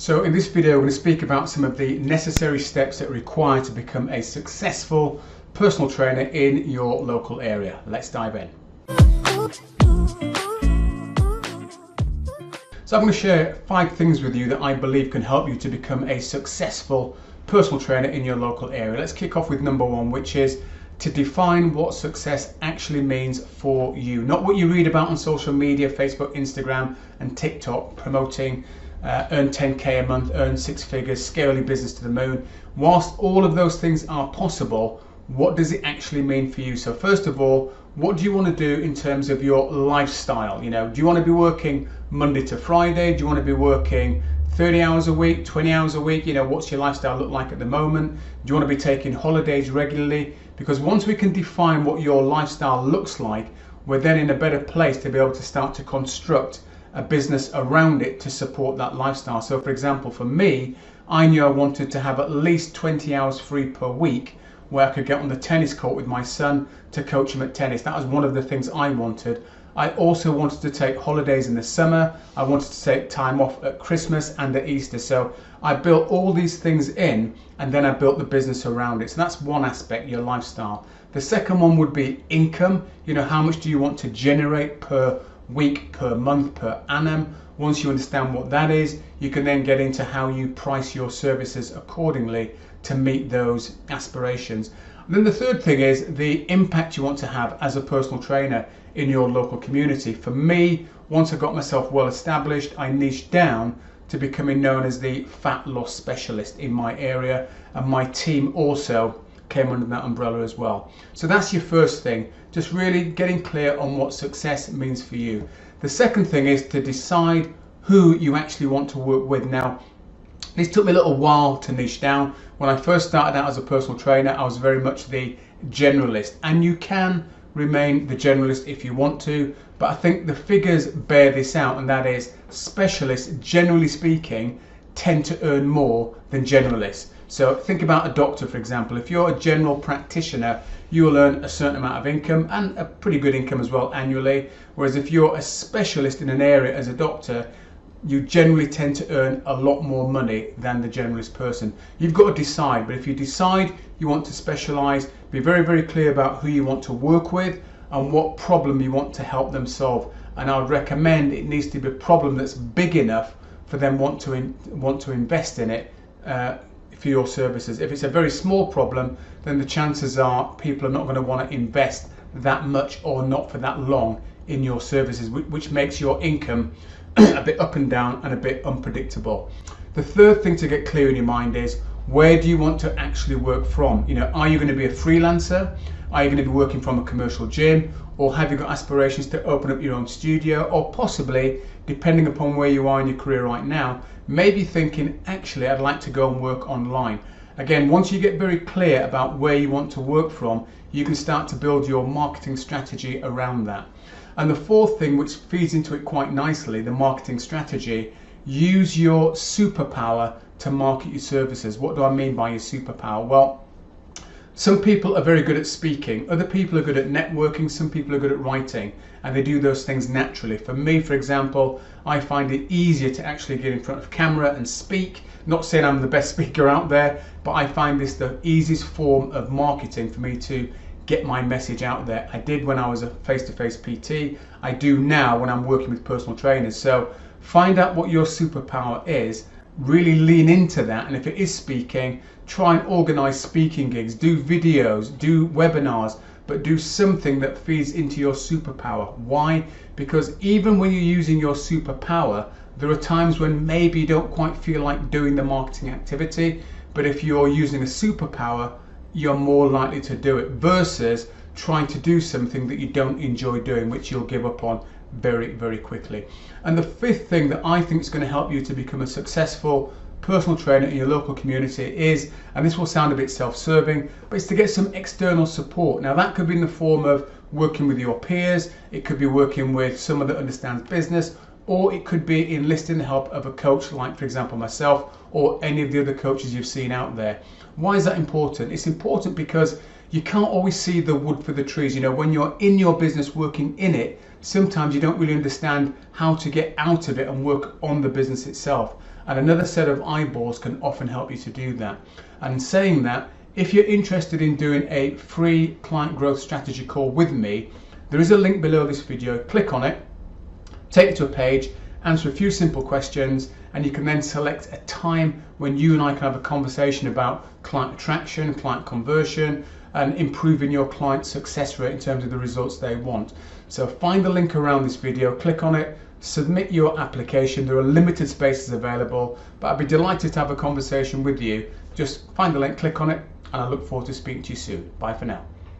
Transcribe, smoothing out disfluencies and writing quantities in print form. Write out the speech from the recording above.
So in this video, we're going to speak about some of the necessary steps that are required to become a successful personal trainer in your local area. Let's dive in. So I'm going to share 5 things with you that I believe can help you to become a successful personal trainer in your local area. Let's kick off with number 1, which is to define what success actually means for you. Not what you read about on social media, Facebook, Instagram and TikTok promoting earn 10k a month, earn 6 figures, scale your business to the moon. Whilst all of those things are possible, what does it actually mean for you? So first of all, what do you want to do in terms of your lifestyle? Do you want to be working Monday to Friday? Do you want to be working 30 hours a week, 20 hours a week? What's your lifestyle look like at the moment? Do you want to be taking holidays regularly? Because once we can define what your lifestyle looks like, we're then in a better place to be able to start to construct a business around it to support that lifestyle. So for example, for me, I knew I wanted to have at least 20 hours free per week where I could get on the tennis court with my son to coach him at tennis. That was one of the things I wanted. I also wanted to take holidays in the summer. I wanted to take time off at Christmas and at Easter. So I built all these things in, and then I built the business around it. So that's one aspect, your lifestyle. The second one would be income. How much do you want to generate per week, per month, per annum? Once you understand what that is, you can then get into how you price your services accordingly to meet those aspirations. And then the third thing is the impact you want to have as a personal trainer in your local community. For me, once I got myself well established, I niched down to becoming known as the fat loss specialist in my area, and my team also came under that umbrella as well. So that's your first thing, just really getting clear on what success means for you. The second thing is to decide who you actually want to work with. Now, this took me a little while to niche down. When I first started out as a personal trainer, I was very much the generalist, and you can remain the generalist if you want to, but I think the figures bear this out, and that is specialists, generally speaking, tend to earn more than generalists. So think about a doctor, for example. If you're a general practitioner, you will earn a certain amount of income, and a pretty good income as well annually. Whereas if you're a specialist in an area as a doctor, you generally tend to earn a lot more money than the generalist person. You've got to decide, but if you decide you want to specialize, be very, very clear about who you want to work with and what problem you want to help them solve. And I would recommend it needs to be a problem that's big enough for them want to invest in it for your services. If it's a very small problem, then the chances are people are not going to want to invest that much or not for that long in your services, which makes your income a bit up and down and a bit unpredictable. The third thing to get clear in your mind is, where do you want to actually work from? Are you going to be a freelancer? Are you going to be working from a commercial gym? Or have you got aspirations to open up your own studio? Or possibly, depending upon where you are in your career right now, maybe thinking, actually, I'd like to go and work online. Again, once you get very clear about where you want to work from, you can start to build your marketing strategy around that. And the fourth thing, which feeds into it quite nicely, the marketing strategy, use your superpower to market your services. What do I mean by your superpower? Well, some people are very good at speaking, other people are good at networking, some people are good at writing, and they do those things naturally. For me, for example, I find it easier to actually get in front of camera and speak. Not saying I'm the best speaker out there, but I find this the easiest form of marketing for me to get my message out there. I did when I was a face-to-face PT. I do now when I'm working with personal trainers. So find out what your superpower is, really lean into that, and if it is speaking, try and organize speaking gigs, do videos, do webinars, but do something that feeds into your superpower. Why? Because even when you're using your superpower, there are times when maybe you don't quite feel like doing the marketing activity, but if you're using a superpower, you're more likely to do it, versus trying to do something that you don't enjoy doing, which you'll give up on very, very quickly. And the fifth thing that I think is going to help you to become a successful personal trainer in your local community is, and this will sound a bit self-serving, but it's to get some external support. Now that could be in the form of working with your peers, it could be working with someone that understands business, or it could be enlisting the help of a coach like, for example, myself or any of the other coaches you've seen out there. Why is that important? It's important because you can't always see the wood for the trees. When you're in your business working in it, sometimes you don't really understand how to get out of it and work on the business itself. and another set of eyeballs can often help you to do that. And saying that, if you're interested in doing a free client growth strategy call with me, there is a link below this video. Click on it, take you to a page, answer a few simple questions, and you can then select a time when you and I can have a conversation about client attraction, client conversion, and improving your client success rate in terms of the results they want. So find the link around this video, click on it, submit your application. There are limited spaces available, but I'd be delighted to have a conversation with you. Just find the link, click on it, and I look forward to speaking to you soon. Bye for now.